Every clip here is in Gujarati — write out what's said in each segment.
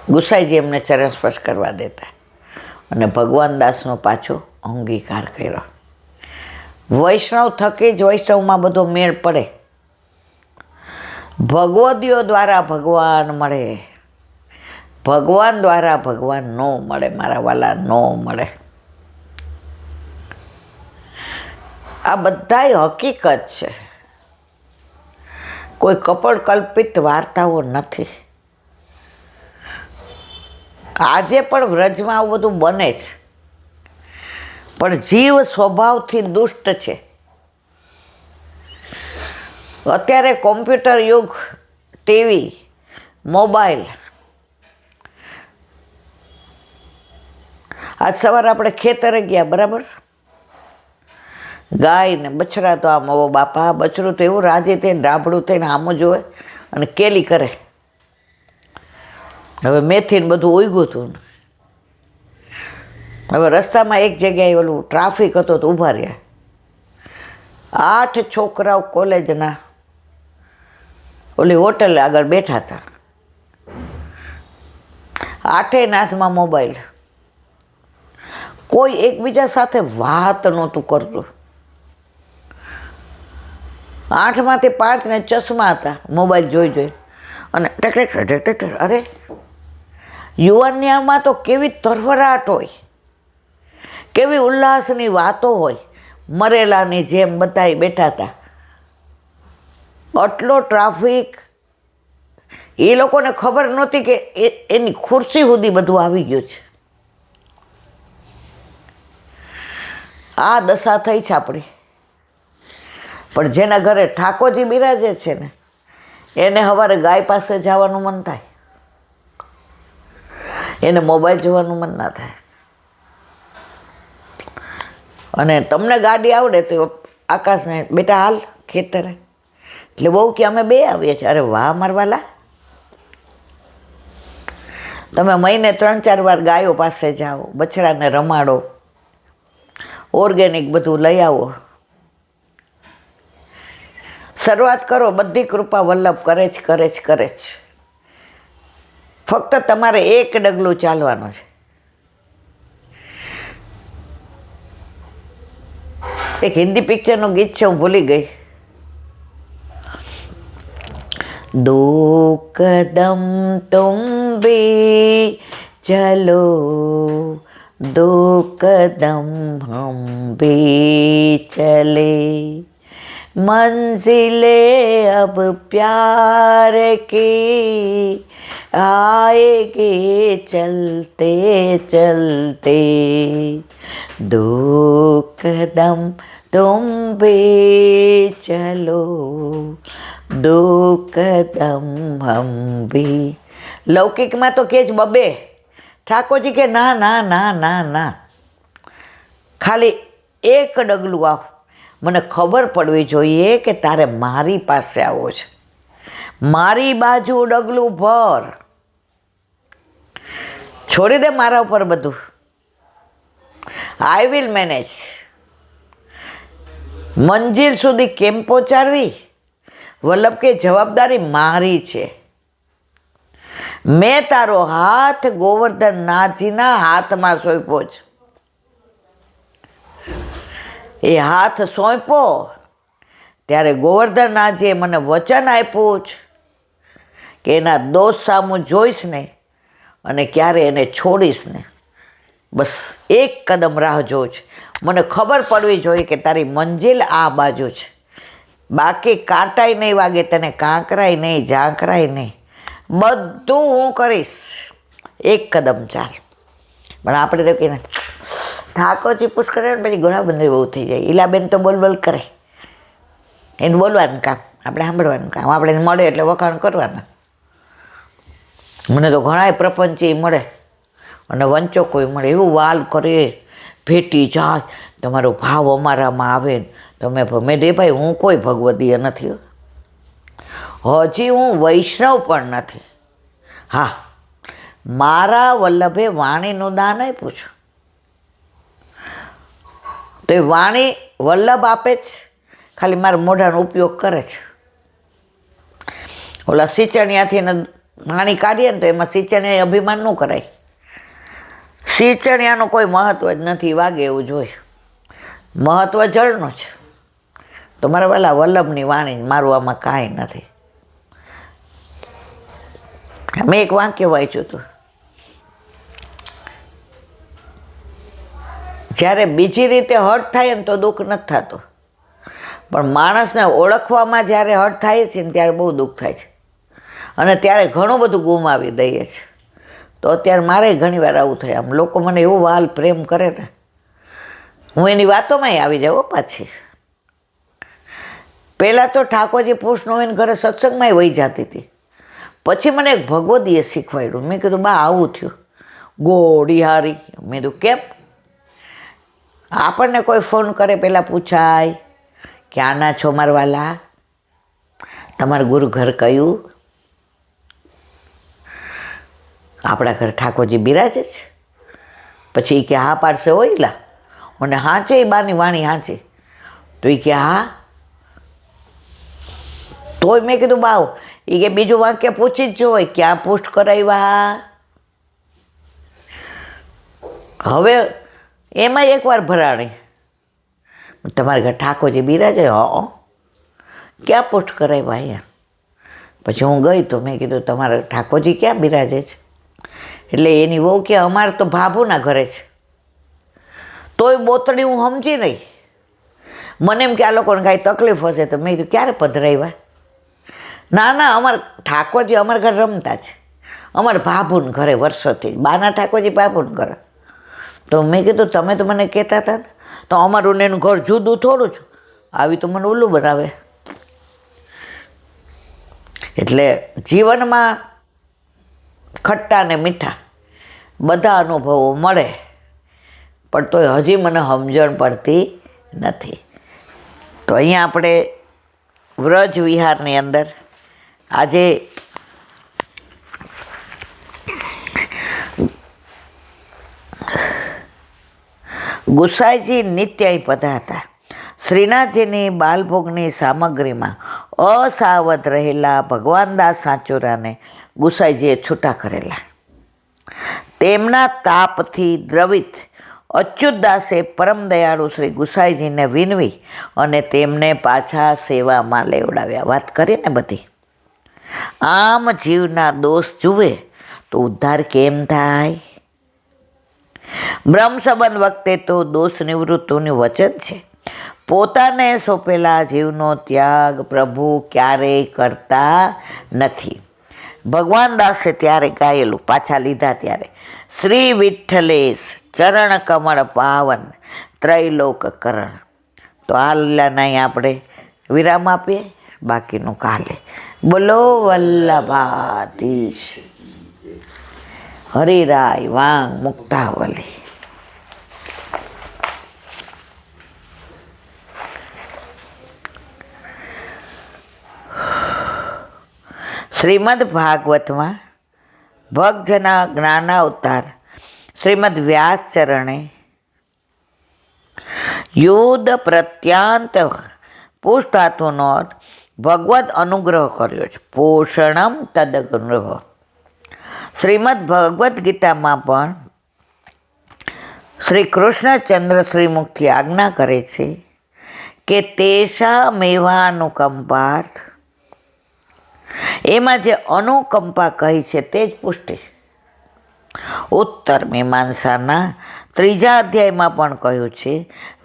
ગુસાઈજી એમને ચરણ સ્પર્શ કરવા દેતા અને ભગવાન દાસનો પાછો અંગીકાર કર્યો. વૈષ્ણવ થકી જ વૈષ્ણવમાં બધો મેળ પડે. ભગવદીઓ દ્વારા ભગવાન મળે, ભગવાન દ્વારા ભગવાન ન મળે. મારા વાલા ન મળે. આ બધાય હકીકત છે, કોઈ કપડ કલ્પિત વાર્તાઓ નથી. આજે પણ વ્રજમાં આવું બધું બને છે, પણ જીવ સ્વભાવથી દુષ્ટ છે. અત્યારે કોમ્પ્યુટર યુગ, ટીવી, મોબાઈલ. આજ સવારે આપણે ખેતરે ગયા, બરાબર? ગાય ને બછડા તો આમ હવે બાપા, બછડું તો એવું રાજી થઈને ડાબડું થઈને આમ જોવે અને કેલી કરે. હવે મેથી ને બધું ઉગ્યું હતું. હવે રસ્તામાં એક જગ્યાએ ઓલું ટ્રાફિક હતો તો ઊભા રહ્યા. 8 છોકરાઓ કોલેજના ઓલી હોટલ આગળ બેઠા હતા. 8 હાથમાં મોબાઈલ. કોઈ એકબીજા સાથે વાત નહોતું કરતું. 8માંથી 5 ને ચશ્મા હતા, મોબાઈલ જોઈ અને અરે યુવાનિયામાં તો કેવી તરવરાટ હોય, કેવી ઉલ્લાસની વાતો હોય. મરેલાની જેમ બધા બેઠા હતા. આટલો ટ્રાફિક. એ લોકોને ખબર નહોતી કે એની ખુરશી સુધી બધું આવી ગયું છે. આ દશા થઈ છે આપણી. પણ જેના ઘરે ઠાકોરજી બિરાજે છે ને, એને સવારે ગાય પાસે જવાનું મન થાય, એને મોબાઈલ જોવાનું મન ના થાય. અને તમને ગાડી આવડે તો આકાશને, બેટા હાલ ખેતરે. એટલે બહુ કે અમે 2 આવીએ છીએ. અરે વાહ મારવાલા, તમે મહિને 3-4 વાર ગાયો પાસે જાઓ, બછડાને રમાડો, ઓર્ગેનિક બધું લઈ આવો. શરૂઆત કરો. બધી કૃપા વલ્લભ કરે જ. ફક્ત તમારે એક ડગલું ચાલવાનું છે. એક હિન્દી પિક્ચરનું ગીત છે, હું ભૂલી ગઈ. 2 કદમ તુમ ભી ચલો, 2 કદમ હમ ભી ચલે, मंजिले अब प्यार की आएगी चलते चलते, 2 कदम तुम भी चलो, 2 कदम हम भी. લૌકિકમાં તો કે જ 2. ઠાકોરજી કે ના ના ના ના ના, ખાલી 1 ડગલું આવ. મને ખબર પડવી જોઈએ કે તારે મારી પાસે આવવો છે. મારી બાજુ ડગલું ભર. છોડી દે મારા ઉપર બધું. I will manage. મંજિલ સુધી કેમ પહોંચાડવી? વલ્લભ કે જવાબદારી મારી છે. મેં તારો હાથ ગોવર્ધનનાથજીના હાથમાં સોંપ્યો છે. એ હાથ સોંપ્યો ત્યારે ગોવર્ધનનાથજીએ મને વચન આપ્યું છે કે એના દોષ સામું જોઈશ ને અને ક્યારે એને છોડીશ ને. બસ 1 કદમ રાહ જોઉં છું. મને ખબર પડવી જોઈએ કે તારી મંજિલ આ બાજુ છે. બાકી કાંટાય નહીં વાગે તને, કાંકરાય નહીં, ઝાંકરાય નહીં. બધું હું કરીશ. 1 કદમ ચાલ. પણ આપણે તો કે ઠાકોરજી પુશ કરે ને પછી ઘણા બંધ બહુ થઈ જાય. ઈલાબેન તો બોલ કરે, એને બોલવાનું કામ, આપણે સાંભળવાનું કામ. આપણે મળે એટલે વખાણ કરવાના. મને તો ઘણાય પ્રપંચી મળે અને વંચકોય મળે. એવું વાલ કરે, ભેટી જાય, તમારો ભાવ અમારામાં આવે. તમે મેં દે ભાઈ, હું કોઈ ભગવદીય નથી, હજી હું વૈષ્ણવ પણ નથી. હા, મારા વલ્લભે વાણીનું દાન આપ્યું છે, તો એ વાણી વલ્લભ આપે છે, ખાલી મારા મોઢાનો ઉપયોગ કરે છે. ઓલા સિંચણિયાથી પાણી કાઢીએ ને તો એમાં સિંચણીયા અભિમાન ન કરાય. સિંચણીયાનું કોઈ મહત્વ જ નથી, વાગે એવું જોઈએ. મહત્વ જળનું છે. તો મારા પેલા વલ્લભની વાણી, મારું આમાં કાંઈ નથી. મેં એક વાક્ય વાંચ્યું હતું, જ્યારે બીજી રીતે હર્ટ થાય ને તો દુઃખ નથી થતું, પણ માણસને ઓળખવામાં જ્યારે હર્ટ થાય છે ને ત્યારે બહુ દુઃખ થાય છે, અને ત્યારે ઘણું બધું ગુમાવી દઈએ છે. તો અત્યારે મારે ઘણી વાર આવું થાય. આમ લોકો મને એવું વાલ પ્રેમ કરે ને, હું એની વાતોમાંય આવી જાઉં પાછી. પહેલાં તો ઠાકોરજી પુરુષ હોય ને ઘરે સત્સંગમાંય વહી જતી હતી. પછી મને એક ભગવદીએ શીખવાડ્યું. મેં કીધું બા આવું થયું, ગોળી હારી. મેં કીધું કેમ? આપણને કોઈ ફોન કરે પહેલાં પૂછાય, ક્યાંના છો મારા વાલા, તમારું ગુરુ ઘર કયું? આપણા ઘર ઠાકોરજી બિરાજે છે? પછી એ કે હા પાડશે હોયલા, અને હાંચે એ બાની વાણી હાંચે. તો એ કે હા. તોય મેં કીધું બાવ, એ કે બીજું વાક્ય પૂછી જ હોય, ક્યાં પુષ્ટ કરાવ્યા? હવે એમાં એકવાર ભરાણી, તમારા ઘર ઠાકોરજી બિરાજે? ક્યાં પુષ્ટ કરાવ્યા અહીંયા? પછી હું ગઈ તો મેં કીધું તમારા ઠાકોરજી ક્યાં બિરાજે છે? એટલે એની વહુ કે અમારે તો ભાભુના ઘરે છે. તોય બોતડી હું સમજી નહીં. મને એમ કે આ લોકોને કાંઈ તકલીફ હશે. તો મેં કીધું ક્યારે પધરાવ્યા? ના ના, અમારા ઠાકોરજી અમારા ઘરે રમતા છે, અમારા ભાભુને ઘરે વર્ષોથી, બાના ઠાકોરજી ભાભુને ઘરે. તો મેં કીધું તમે તો મને કહેતા હતા ને, તો અમારું ને એનું ઘર જુદું થોડું જ, આવી તો મને ઓલું બનાવે. એટલે જીવનમાં ખટ્ટા ને મીઠા બધા અનુભવો મળે, પણ તોય હજી મને સમજણ પડતી નથી. તો અહીંયા આપણે વ્રજ વિહારની અંદર આજે ગુસાઈજી નિત્ય અહીં પધારતા. શ્રીનાથજીની બાલભોગની સામગ્રીમાં અસાવધ રહેલા ભગવાનદાસ સાચુરાને ગુસાઈજીએ છૂટા કરેલા. તેમના તાપથી દ્રવિત અચ્યુતદાસે પરમ દયાળુ શ્રી ગુસાઈજીને વિનવી અને તેમને પાછા સેવામાં લેવડાવ્યા. વાત કરીને બધી. આમ જીવના દોષ જુએ તો ઉદ્ધાર કેમ થાય? બ્રહ્મ સંબંધ વખતે તો દોષ નિવૃત્તિનું વચન છે. પોતાને સોંપેલા જીવનો ત્યાગ પ્રભુ ક્યારેય કરતા નથી. ભગવાન દાસે ત્યારે ગાયેલું, પાછા લીધા ત્યારે, શ્રી વિઠ્ઠલેશ ચરણ કમળ પાવન ત્રૈલોક કરણ. તો આ લીલાના આપણે વિરામ આપીએ, બાકીનું કાલે. બોલો વલ્લભાધીશ હરિરાય વાંગ મુક્તાવલી. શ્રીમદ ભાગવતમાં ભક્તજના જ્ઞાનાવતાર શ્રીમદ વ્યાસચરણે યુદ્ધ પ્રત્યાંત પુષ્ટાતુનો ભગવદ અનુગ્રહ કર્યો છે. પોષણમ તદગ્રહ. શ્રીમદ ભગવદ્ ગીતામાં પણ શ્રી કૃષ્ણચંદ્ર શ્રીમુખથી આજ્ઞા કરે છે કે તેષા મેવાનુકંપાર્થ, એમાં જે અનુકંપા કહી છે તે જ પુષ્ટિ. ઉત્તર મીમાંસાના 3 અધ્યાયમાં પણ કહ્યું છે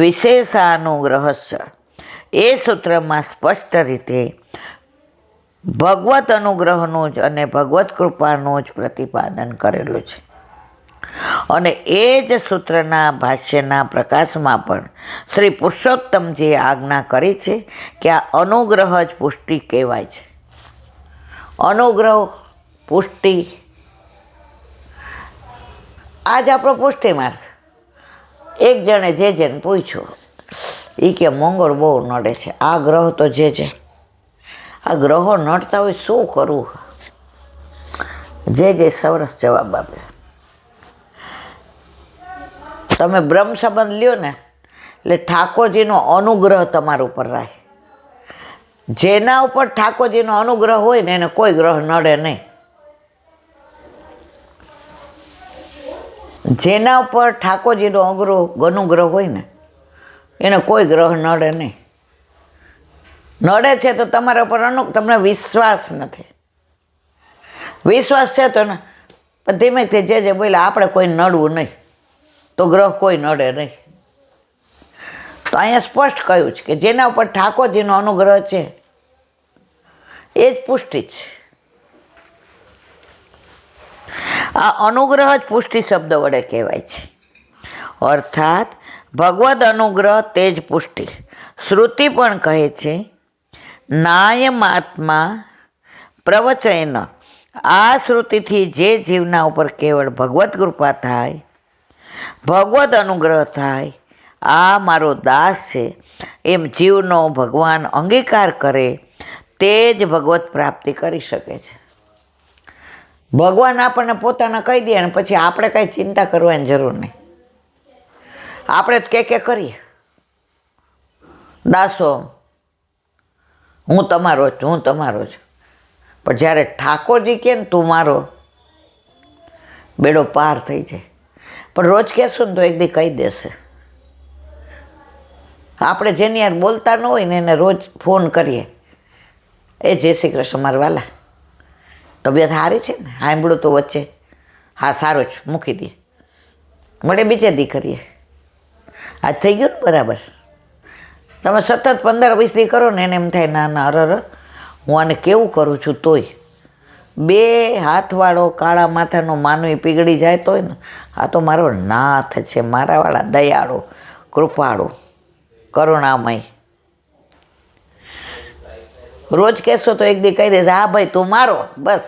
વિશેષાનુગ્રહસ્ય. એ સૂત્રમાં સ્પષ્ટ રીતે ભગવત અનુગ્રહનું જ અને ભગવત કૃપાનું જ પ્રતિપાદન કરેલું છે. અને એ જ સૂત્રના ભાષ્યના પ્રકાશમાં પણ શ્રી પુરુષોત્તમજીએ આજ્ઞા કરી છે કે આ અનુગ્રહ જ પુષ્ટિ કહેવાય છે. અનુગ્રહ, પુષ્ટિ, આ જ આપણો પુષ્ટિ માર્ગ. એક જણે જે જેને પૂછ્યું, એ કે મંગળ બહુ નડે છે, આ ગ્રહ તો જે આ ગ્રહો નડતા હોય શું કરવું? જે સરસ જવાબ આપે. તમે બ્રહ્મ સંબંધ લ્યો ને એટલે ઠાકોરજીનો અનુગ્રહ તમારા ઉપર રહે. જેના ઉપર ઠાકોરજીનો અનુગ્રહ હોય ને એને કોઈ ગ્રહ નડે નહીં. જેના ઉપર ઠાકોરજીનો અનુગ્રહ હોય ને એને કોઈ ગ્રહ નડે નહીં. નડે છે તો તમારા પર તમને વિશ્વાસ નથી. વિશ્વાસ છે તો ને ધીમેથી જે બોલ્યા આપણે કોઈ નડવું નહીં તો ગ્રહ કોઈ નડે નહીં. તો અહીંયા સ્પષ્ટ કહ્યું છે કે જેના ઉપર ઠાકોરજીનો અનુગ્રહ છે એ જ પુષ્ટિ છે. આ અનુગ્રહ જ પુષ્ટિ શબ્દ વડે કહેવાય છે. અર્થાત ભગવદ અનુગ્રહ તે જ પુષ્ટિ. શ્રુતિ પણ કહે છે નાયમાત્મા પ્રવચન. આ શ્રુતિથી જે જીવના ઉપર કેવળ ભગવત કૃપા થાય, ભગવદ અનુગ્રહ થાય, આ મારો દાસ છે એમ જીવનો ભગવાન અંગીકાર કરે તે જ ભગવત પ્રાપ્તિ કરી શકે છે. ભગવાન આપણને પોતાના કહી દે અને પછી આપણે કાંઈ ચિંતા કરવાની જરૂર નહીં. આપણે જ કે કરીએ દાસો હું તમારો છું, હું તમારો છું. પણ જ્યારે ઠાકોરજી કહે ને તું મારો, બેડો પાર થઈ જાય. પણ રોજ કહેશું ને તો એક દી કહી દેશે. આપણે જેની યાર બોલતા ન હોય ને એને રોજ ફોન કરીએ, એ જય શ્રી કૃષ્ણ મારા વાલા, તબિયત સારી છે ને? સાંભળું તો વચ્ચે, હા સારું જ, મૂકી દઈએ, મળે બીજે દી કરીએ. આજ થઈ ગયું ને બરાબર. તમે સતત 15-20 દી કરો ને એને એમ થાય ના ના અરર હું આને કેવું કરું છું. તોય 2 હાથવાળો કાળા માથાનો માનવી પીગળી જાય તોય ને આ તો મારો નાથ છે, મારાવાળા દયાળુ, કૃપાળુ, કરુણામય. રોજ કહેશો તો એક દી કહી દેશે હા ભાઈ તું મારો. બસ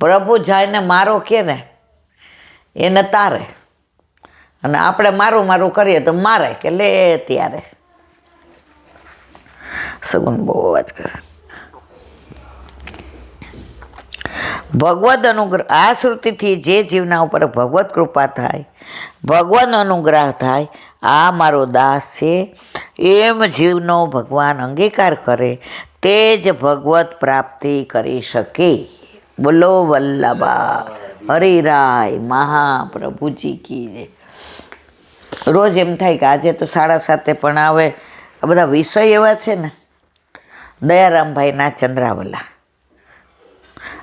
પ્રભુ જાયને મારો કે ને એને તારે, અને આપણે મારું મારું કરીએ તો મારે કે લે ત્યારે સગુન બહુ અવાજ કરે. ભગવદ અનુગ્રહ. આ શ્રુતિથી જે જીવના ઉપર ભગવત કૃપા થાય, ભગવાન અનુગ્રહ થાય, આ મારો દાસ છે એમ જીવનો ભગવાન અંગીકાર કરે તે જ ભગવત પ્રાપ્તિ કરી શકે. બોલો વલ્લભા હરિરાય મહાપ્રભુજી કી. રોજ એમ થાય કે આજે તો 7:30 પણ આવે. આ બધા વિષય એવા છે ને, દયારામભાઈના ચંદ્રાવલા.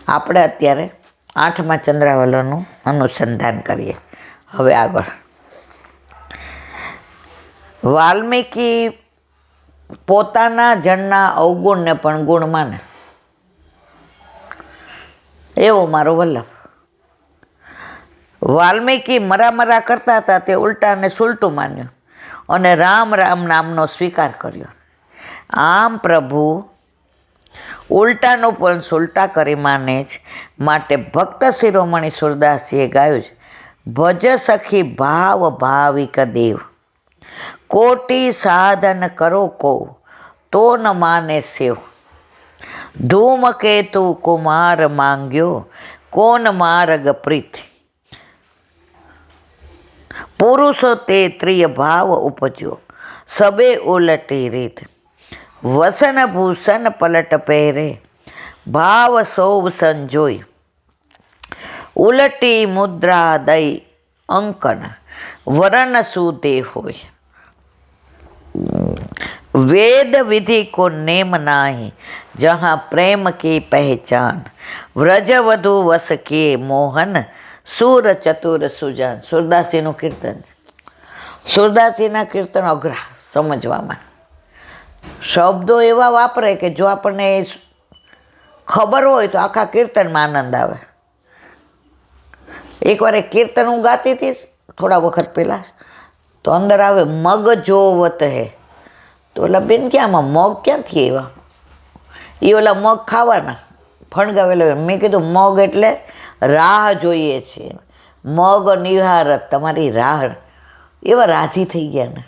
આપણે અત્યારે 8મા ચંદ્રાવલાનું અનુસંધાન કરીએ. હવે આગળ વાલ્મીકી પોતાના જણના અવગુણને પણ ગુણ માને, એવો મારો વલ્લભ. વાલ્મીકી મરા કરતા હતા તે ઉલટાને સુલટું માન્યું અને રામ રામ નામનો સ્વીકાર કર્યો. આમ પ્રભુ ઉલટાનું પણ સુલટા કરી માને જ. માટે ભક્ત શિરોમણી સુરદાસજીએ ગાયું છે ભજ સખી ભાવ ભાવિક દેવ, કોટી સાધન કરો કો તો ન માને સેવ, ધૂમકેતુ કુમાર માંગ્યો કોન માર્ગ પ્રીત, પુરુષો તે ત્રિય ભાવ ઉપજ્યો સબે ઉલટી રીત, વસન ભૂષણ પલટ પહેરે ભાવ સૌ સંજોય, ઉલટી મુદ્રા દઈ અંકન વરણ સુદે હોય, वेद विधि को नेम नाही जहाँ प्रेम की पहचान, व्रज वधु वस के मोहन सूर चतुर सुजान. સુરદાસજીનું કીર્તન. સુરદાસજીના કીર્તન અઘરા સમજવામાં. શબ્દો એવા વાપરે કે જો આપણને ખબર હોય તો આખા કીર્તનમાં આનંદ આવે. એકવાર એક કીર્તન હું ગાતી હતી થોડા વખત પહેલાં, તો અંદર આવે મગ જોવત હે. તો ઓલા બેન કે આમાં મગ ક્યાંથી આવ્યા? એ ઓલા મગ ખાવાના ફણગાવેલા. મેં કીધું મગ એટલે રાહ જોઈએ છે, મગ નિહારત, તમારી રાહ. એવા રાજી થઈ ગયા ને.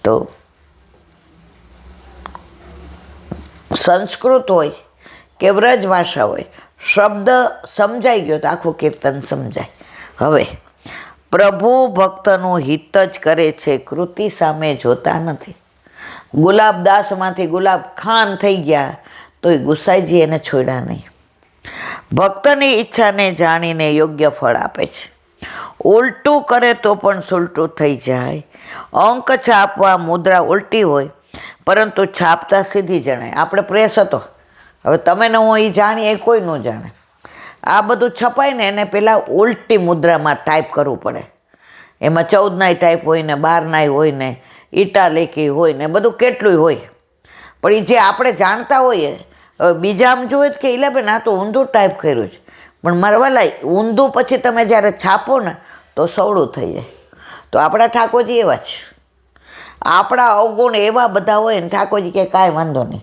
તો સંસ્કૃત હોય કે વ્રજ ભાષા હોય, શબ્દ સમજાઈ ગયો તો આખું કીર્તન સમજાય. હવે પ્રભુ ભક્તનું હિત જ કરે છે, કૃતિ સામે જોતા નથી. ગુલાબદાસમાંથી ગુલાબ ખાન થઈ ગયા તો એ ગુસાઈજી એને છોડ્યા નહીં. ભક્તની ઈચ્છાને જાણીને યોગ્ય ફળ આપે છે. ઉલટું કરે તો પણ સુલટું થઈ જાય. અંક છાપવા મુદ્રા ઉલટી હોય પરંતુ છાપતા સીધી જણાય. આપણે પ્રેસ હતો, હવે તમે ને હું એ જાણીએ એ કોઈ ન જાણે. આ બધું છપાય ને એને પહેલાં ઉલટી મુદ્રામાં ટાઈપ કરવું પડે. એમાં 14નાય ટાઈપ હોય ને 12નાય હોય ને ઇટાલિકી હોય ને બધું કેટલુંય હોય. પણ એ જે આપણે જાણતા હોઈએ, હવે બીજા આમ જોઈએ કે ઇલેબેન આ તો ઊંધું ટાઈપ કર્યું છે, પણ મારવાલા ઊંધું પછી તમે જ્યારે છાપો ને તો સવળું થઈ જાય. તો આપણા ઠાકોરજી એવા છે, આપણા અવગુણ એવા બધા હોય ને ઠાકોરજી કે કાંઈ વાંધો નહીં,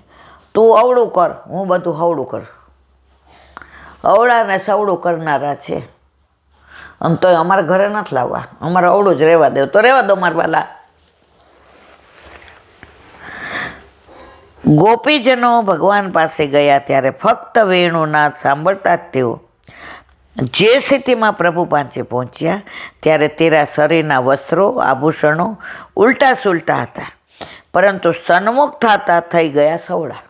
તું અવળું કર, હું બધું હવળું કર. અવળાને સવળું કરનારા છે. અને તોય અમારા ઘરે નથી લાવવા, અમારે અવળું જ રહેવા દેવું. તો રહેવા દો મારા વાલા. ગોપીજનો ભગવાન પાસે ગયા ત્યારે ફક્ત વેણુનાદ સાંભળતા જ તેઓ જે સ્થિતિમાં પ્રભુ પાસે પહોંચ્યા ત્યારે તેરા શરીરના વસ્ત્રો આભૂષણો ઉલટા સુલટા હતા, પરંતુ સન્મુખ થતા થઈ ગયા સવળા.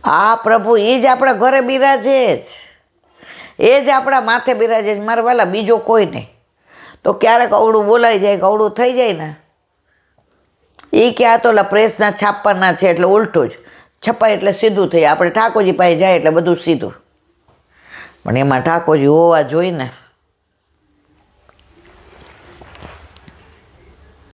આ પ્રભુ એ જ આપણા ઘરે બિરાજે જ, એ જ આપણા માથે બિરાજે જ. મારા વાલા બીજો કોઈ નહીં. તો ક્યારેક અવળું બોલાઈ જાય કે અવળું થઈ જાય ને, એ કે આ તો ઓલા પ્રેસના છાપવાના છે એટલે ઉલટું જ છપાય એટલે સીધું થઈ. આપણે ઠાકોરજી પાસે જાય એટલે બધું સીધું. પણ એમાં ઠાકોરજી હોવા જોઈએ ને.